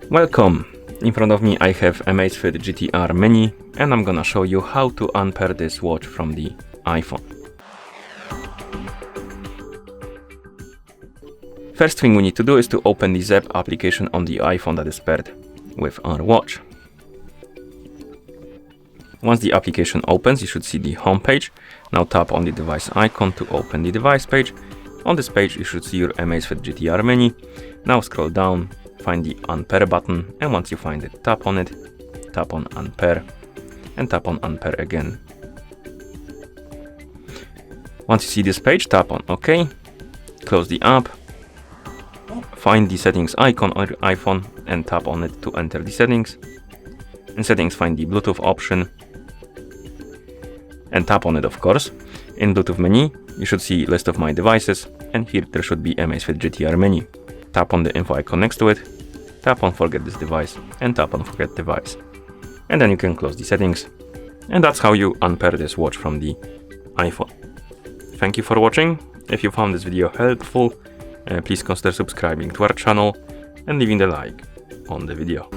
Welcome! In front of me I have Amazfit GTR Mini and I'm gonna show you how to unpair this watch from the iPhone. First thing we need to do is to open the Zap application on the iPhone that is paired with our watch. Once the application opens, you should see the home page. Now tap on the device icon to open the device page. On this page you should see your Amazfit GTR Mini. Now scroll down, find the Unpair button, and once you find it, tap on it, tap on Unpair, and tap on Unpair again. Once you see this page, tap on OK, close the app, find the settings icon on your iPhone and tap on it to enter the settings. In settings, find the Bluetooth option and tap on it, of course. In Bluetooth menu, you should see list of my devices, and here there should be Amazfit GTR Mini. Tap on the info icon next to it, tap on forget this device, and tap on forget device. And then you can close the settings. And that's how you unpair this watch from the iPhone. Thank you for watching. If you found this video helpful, please consider subscribing to our channel and leaving a like on the video.